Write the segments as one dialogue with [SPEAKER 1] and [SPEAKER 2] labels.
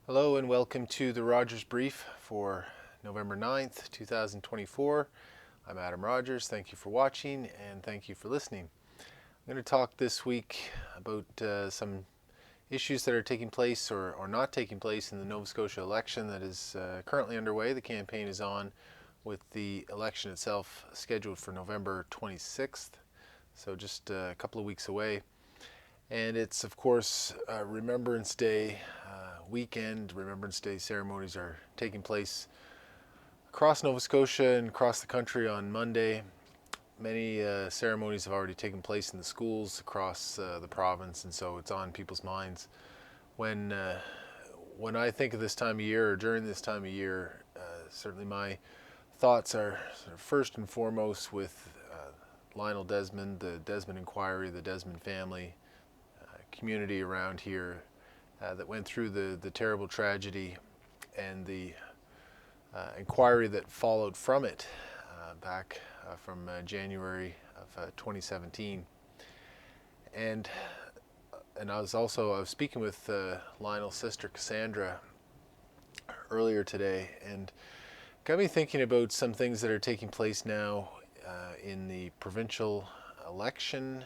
[SPEAKER 1] Hello and welcome to the Rogers Brief for November 9th, 2024. I'm Adam Rogers. Thank you for watching and thank you for listening. I'm going to talk this week about some issues that are taking place or not taking place in the Nova Scotia election that is currently underway. The campaign is on with the election itself scheduled for November 26th, so just a couple of weeks away. And it's, of course, Remembrance Day weekend. Remembrance Day ceremonies are taking place across Nova Scotia and across the country on Monday. Many ceremonies have already taken place in the schools across the province, and so it's on people's minds. When I think of this time of year, or during this time of year, certainly my thoughts are sort of first and foremost with Lionel Desmond, the Desmond inquiry, the Desmond family, community around here that went through the terrible tragedy and the inquiry that followed from it back from January of 2017. And I was speaking with Lionel's sister Cassandra earlier today, and got me thinking about some things that are taking place now in the provincial election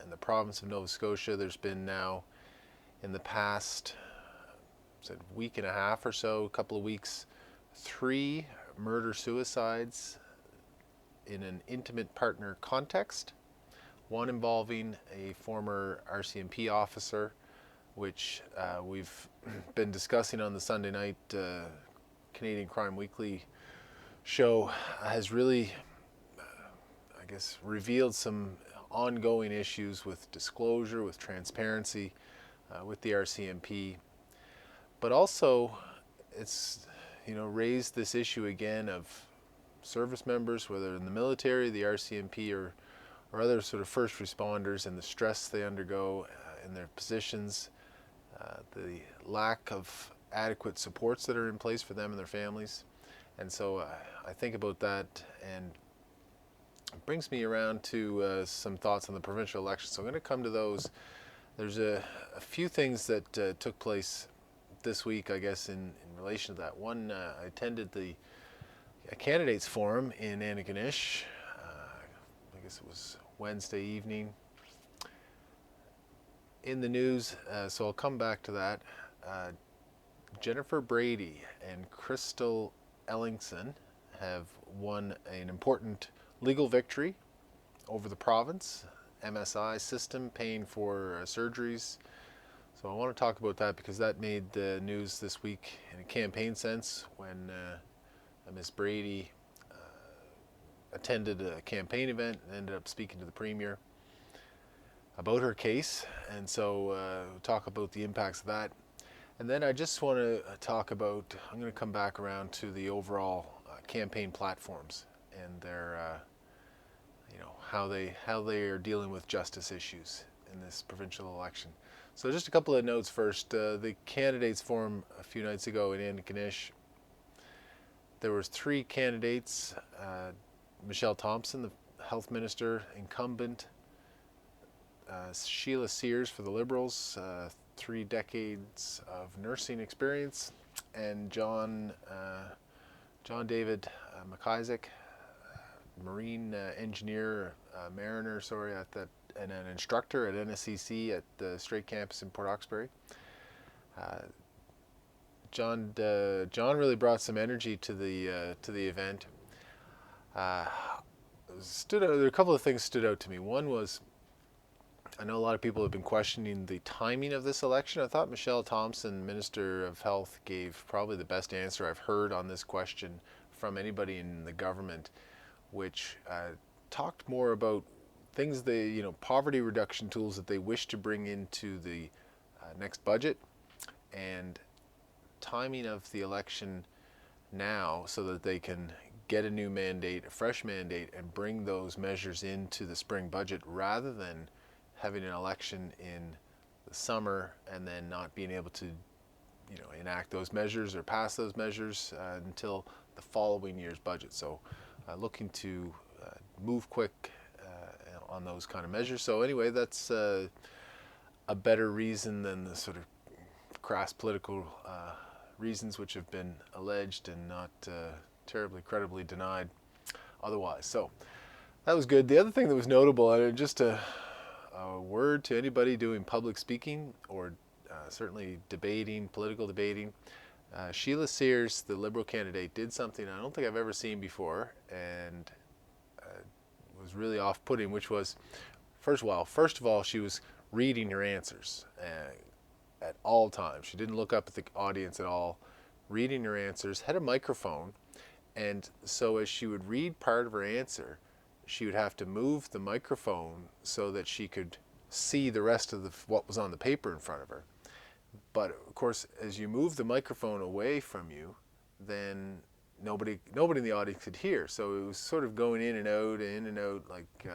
[SPEAKER 1] in the province of Nova Scotia. There's been now, in the past week and a half or so, a couple of weeks, 3 murder-suicides in an intimate partner context. One involving a former RCMP officer, which we've been discussing on the Sunday night Canadian Crime Weekly show, has really, revealed some ongoing issues with disclosure, with transparency, with the RCMP, but also it's raised this issue again of service members, whether in the military, the RCMP, or other sort of first responders, and the stress they undergo in their positions, the lack of adequate supports that are in place for them and their families. And so I think about that, and it brings me around to some thoughts on the provincial election. So I'm going to come to those. There's a few things that took place this week, I guess, in relation to that. One, I attended the candidates forum in Antigonish. I guess it was Wednesday evening. In the news, so I'll come back to that. Jennifer Brady and Crystal Ellingson have won an important legal victory over the province MSI system paying for surgeries. So I want to talk about that because that made the news this week in a campaign sense when Ms. Brady attended a campaign event and ended up speaking to the Premier about her case. And so we'll talk about the impacts of that. And then I just want to talk about, I'm going to come back around to the overall campaign platforms and their how they are dealing with justice issues in this provincial election. So just a couple of notes first. The candidates forum a few nights ago in Antigonish, there was 3 candidates. Michelle Thompson, the health minister incumbent, Sheila Sears for the Liberals, 3 decades of nursing experience, and John David McIsaac, marine engineer, mariner, and an instructor at NSCC at the Strait Campus in Port Hawkesbury. John really brought some energy to the event. There are a couple of things stood out to me. One was, I know a lot of people have been questioning the timing of this election. I thought Michelle Thompson, Minister of Health, gave probably the best answer I've heard on this question from anybody in the government, which talked more about things poverty reduction tools that they wish to bring into the next budget, and timing of the election now so that they can get a new mandate, a fresh mandate, and bring those measures into the spring budget rather than having an election in the summer and then not being able to enact those measures or pass those measures until the following year's budget. So looking to move quick on those kind of measures. So anyway, that's a better reason than the sort of crass political reasons which have been alleged and not terribly credibly denied otherwise. So that was good. The other thing that was notable, and just a word to anybody doing public speaking or certainly debating, political debating, Sheila Sears, the Liberal candidate, did something I don't think I've ever seen before, and was really off-putting, which was, first of all, she was reading her answers at all times. She didn't look up at the audience at all, reading her answers, had a microphone, and so as she would read part of her answer, she would have to move the microphone so that she could see the rest of what was on the paper in front of her. But of course, as you move the microphone away from you, then nobody in the audience could hear. So it was sort of going in and out, like,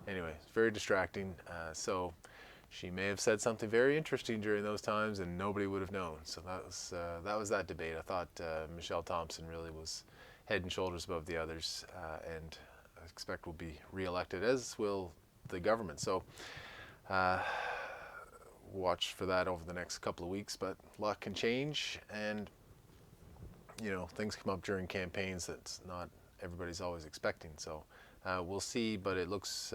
[SPEAKER 1] anyway, it's very distracting. So she may have said something very interesting during those times and nobody would have known. So that was that debate. I thought Michelle Thompson really was head and shoulders above the others, and I expect will be re-elected, as will the government. So watch for that over the next couple of weeks, but a lot can change, and things come up during campaigns that's not everybody's always expecting. So we'll see, but it looks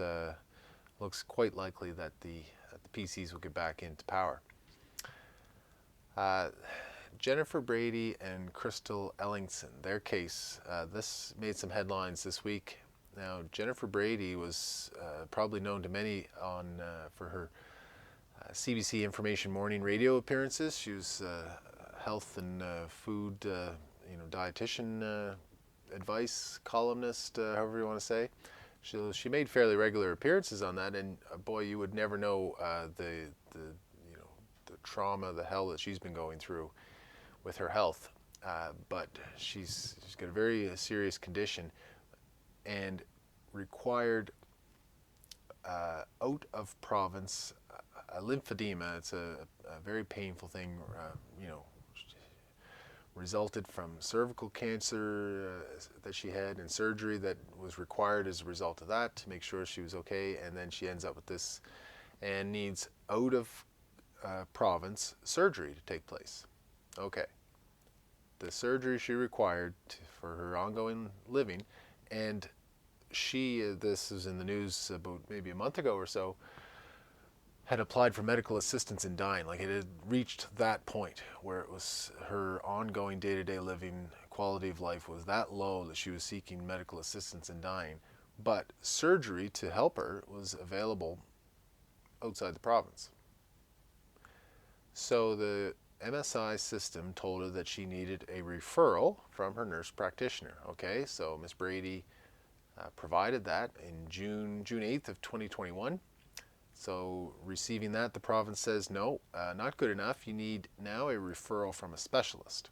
[SPEAKER 1] quite likely that the PCs will get back into power. Jennifer Brady and Crystal Ellingson, their case, this made some headlines this week. Now, Jennifer Brady was probably known to many for her CBC Information morning radio appearances. She was health and food, dietitian advice columnist, however you want to say. She made fairly regular appearances on that, and boy, you would never know the trauma, the hell that she's been going through with her health. But she's got a very serious condition and required out of province a lymphedema. It's a very painful thing, resulted from cervical cancer that she had, and surgery that was required as a result of that to make sure she was okay, and then she ends up with this and needs out of province surgery to take place. Okay. The surgery she required for her ongoing living, and this was in the news about maybe a month ago or so, had applied for medical assistance in dying. Like, it had reached that point where it was her ongoing day-to-day living quality of life was that low that she was seeking medical assistance in dying. But surgery to help her was available outside the province. So the MSI system told her that she needed a referral from her nurse practitioner. Okay, so Ms. Brady provided that in June 8th of 2021. So receiving that, the province says, no, not good enough. You need now a referral from a specialist.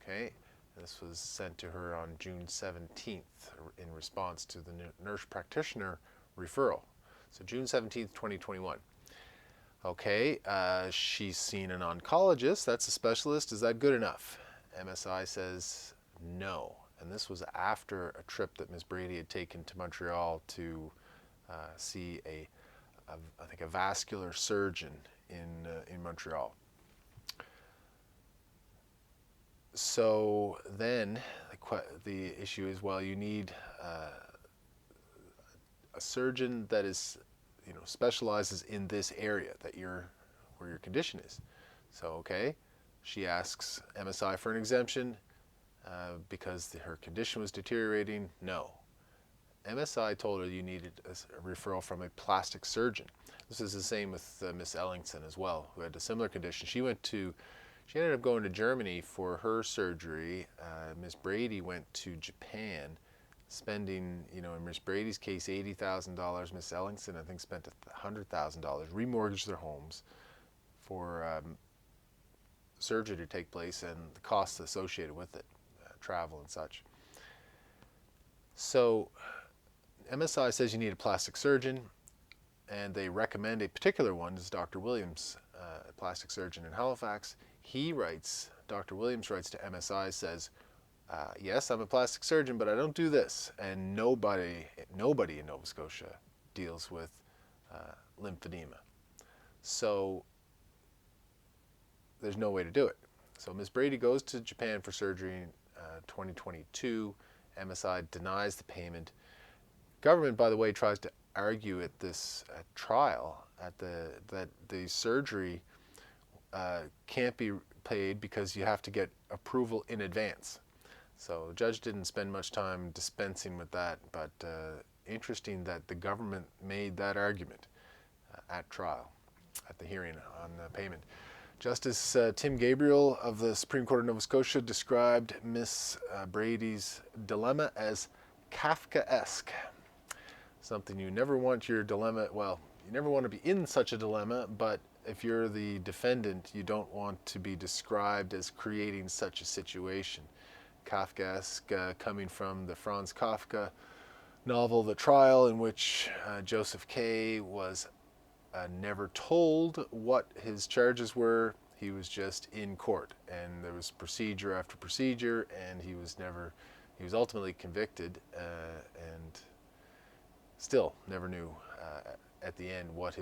[SPEAKER 1] Okay, this was sent to her on June 17th in response to the nurse practitioner referral. So June 17th, 2021. Okay, she's seen an oncologist. That's a specialist. Is that good enough? MSI says no. And this was after a trip that Ms. Brady had taken to Montreal to see I think a vascular surgeon in Montreal. So then the issue is, well, you need a surgeon that is, specializes in this area where your condition is. So, okay, she asks MSI for an exemption because her condition was deteriorating. No. MSI told her you needed a referral from a plastic surgeon. This is the same with Miss Ellingson as well, who had a similar condition. She ended up going to Germany for her surgery. Miss Brady went to Japan, spending, in Miss Brady's case, $80,000. Miss Ellingson, I think, spent $100,000, remortgaged their homes for surgery to take place and the costs associated with it, travel and such. So MSI says you need a plastic surgeon, and they recommend a particular one. This is Dr. Williams, a plastic surgeon in Halifax. Dr. Williams writes to MSI, says, yes, I'm a plastic surgeon, but I don't do this. And nobody in Nova Scotia deals with lymphedema. So there's no way to do it. So Ms. Brady goes to Japan for surgery in 2022. MSI denies the payment. Government, by the way, tries to argue at this trial that the surgery can't be paid because you have to get approval in advance. So the judge didn't spend much time dispensing with that, but interesting that the government made that argument at trial, at the hearing on the payment. Justice Tim Gabriel of the Supreme Court of Nova Scotia described Miss Brady's dilemma as Kafkaesque. Something you never want your dilemma, well, you never want to be in such a dilemma, but if you're the defendant, you don't want to be described as creating such a situation. Kafkaesque, coming from the Franz Kafka novel The Trial, in which Joseph K. was never told what his charges were. He was just in court, and there was procedure after procedure, and he was ultimately convicted, and still never knew at the end what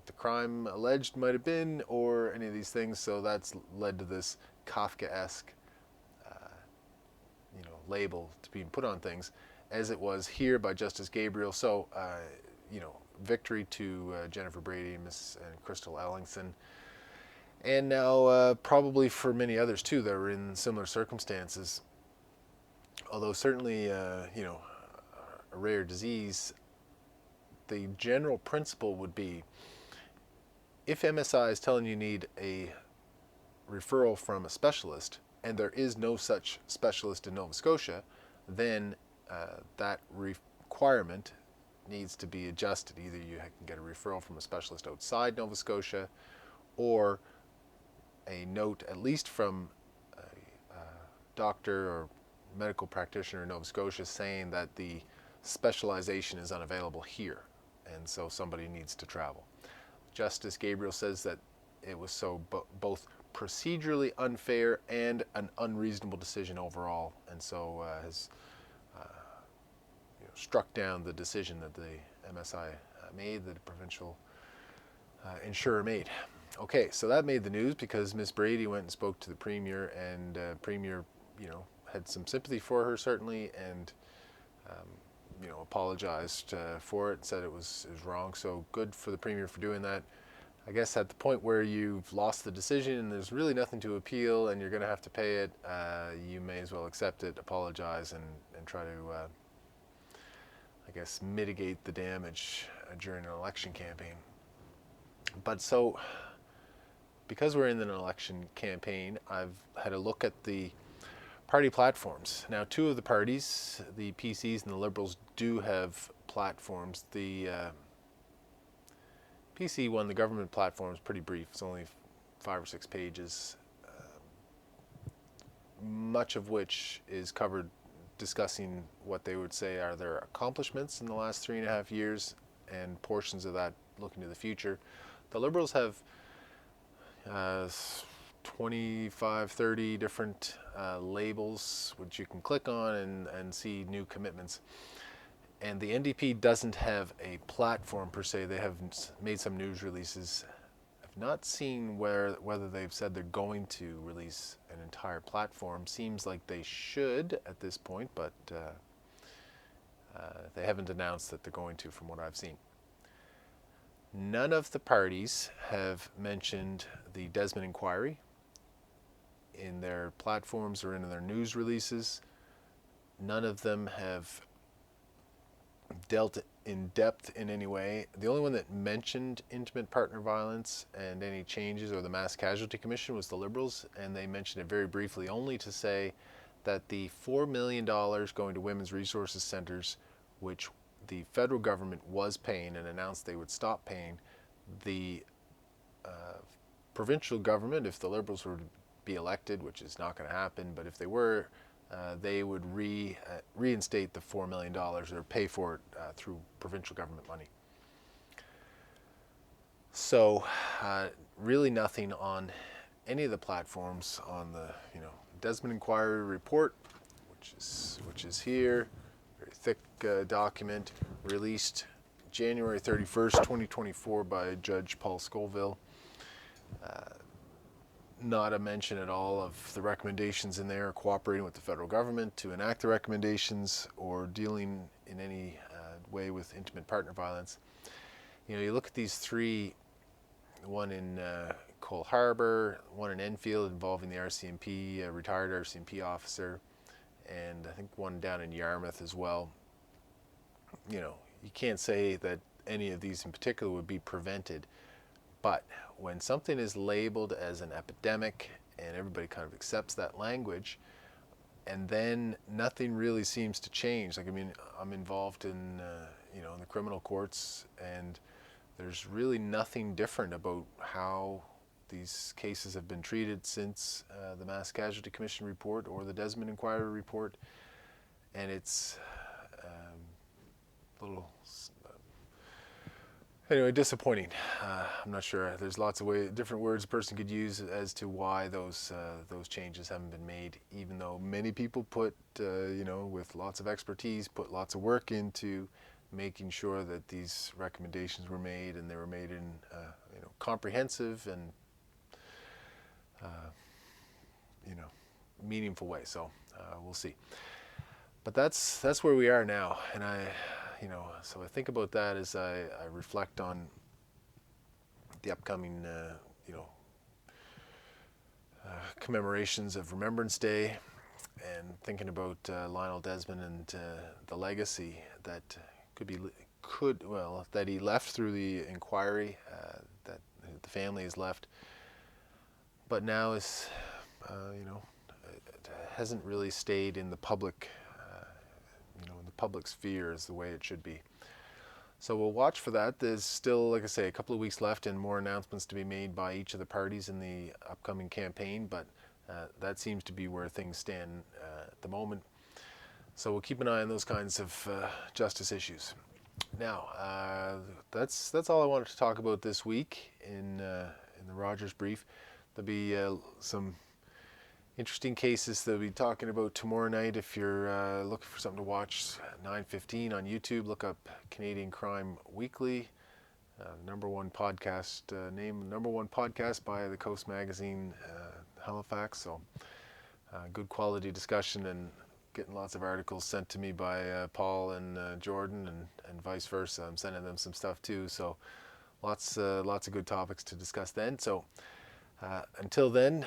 [SPEAKER 1] the crime alleged might have been, or any of these things. So that's led to this Kafkaesque label to being put on things, as it was here by Justice Gabriel. So victory to Jennifer Brady and Crystal Ellingson, and now probably for many others too that are in similar circumstances. Although certainly a rare disease, the general principle would be, if MSI is telling you need a referral from a specialist, and there is no such specialist in Nova Scotia, then that requirement needs to be adjusted. Either you can get a referral from a specialist outside Nova Scotia, or a note at least from a doctor or medical practitioner in Nova Scotia saying that the specialization is unavailable here, and so somebody needs to travel. Justice Gabriel says that it was both procedurally unfair and an unreasonable decision overall, and so has struck down the decision that the MSI made, that the provincial insurer made. Okay, so that made the news because Ms. Brady went and spoke to the Premier, and Premier, had some sympathy for her certainly, and apologized for it, said it was wrong. So good for the Premier for doing that. I guess at the point where you've lost the decision and there's really nothing to appeal and you're going to have to pay it, you may as well accept it, apologize, and try to, mitigate the damage during an election campaign. But so, because we're in an election campaign, I've had a look at the party platforms. Now, two of the parties, the PCs and the Liberals, do have platforms. The PC one, the government platform, is pretty brief. It's only 5 or 6 pages, much of which is covered discussing what they would say are their accomplishments in the last 3.5 years, and portions of that looking to the future. The Liberals have 25, 30 different labels which you can click on and see new commitments. And the NDP doesn't have a platform per se. They have made some news releases. I've not seen whether they've said they're going to release an entire platform. Seems like they should at this point, but they haven't announced that they're going to, from what I've seen. None of the parties have mentioned the Desmond inquiry in their platforms or in their news releases. None of them have dealt in depth in any way. The only one that mentioned intimate partner violence and any changes, or the Mass Casualty Commission, was the Liberals, and they mentioned it very briefly, only to say that the $4 million going to women's resources centers, which the federal government was paying and announced they would stop paying, the provincial government, if the Liberals were to be elected, which is not going to happen, but if they were, they would reinstate the $4 million or pay for it through provincial government money. So really nothing on any of the platforms on the Desmond Inquiry report, which is here, very thick document, released January 31st, 2024 by Judge Paul Scoville. not a mention at all of the recommendations in there, cooperating with the federal government to enact the recommendations, or dealing in any way with intimate partner violence. You look at these three, one in Cole Harbour, one in Enfield involving the RCMP, a retired RCMP officer, and I think one down in Yarmouth as well. You can't say that any of these in particular would be prevented, but when something is labeled as an epidemic and everybody kind of accepts that language, and then nothing really seems to change. I'm involved in in the criminal courts, and there's really nothing different about how these cases have been treated since the Mass Casualty Commission report or the Desmond Inquiry report, and it's a little anyway, disappointing. I'm not sure. There's lots of different words a person could use as to why those changes haven't been made, even though many people put, with lots of expertise, put lots of work into making sure that these recommendations were made, and they were made in comprehensive and meaningful way. So we'll see. But that's where we are now, and so I think about that as I reflect on the upcoming, commemorations of Remembrance Day, and thinking about Lionel Desmond and the legacy that that he left through the inquiry, that the family has left, but now is, it hasn't really stayed in the public. In the public sphere is the way it should be. So we'll watch for that. There's still, like I say, a couple of weeks left and more announcements to be made by each of the parties in the upcoming campaign, but that seems to be where things stand at the moment. So we'll keep an eye on those kinds of justice issues. Now, that's all I wanted to talk about this week in the Rogers Brief. There'll be some interesting cases that we'll be talking about tomorrow night. If you're looking for something to watch, 9:15 on YouTube, look up Canadian Crime Weekly, number one podcast by the Coast Magazine, Halifax. So good quality discussion, and getting lots of articles sent to me by Paul and Jordan, and vice versa. I'm sending them some stuff too. So lots of good topics to discuss then. So until then,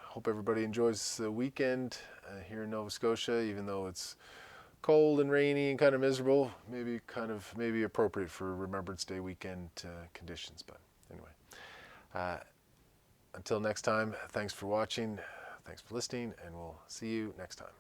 [SPEAKER 1] hope everybody enjoys the weekend here in Nova Scotia, even though it's cold and rainy and kind of miserable. Maybe appropriate for Remembrance Day weekend conditions. But anyway, until next time, thanks for watching, thanks for listening, and we'll see you next time.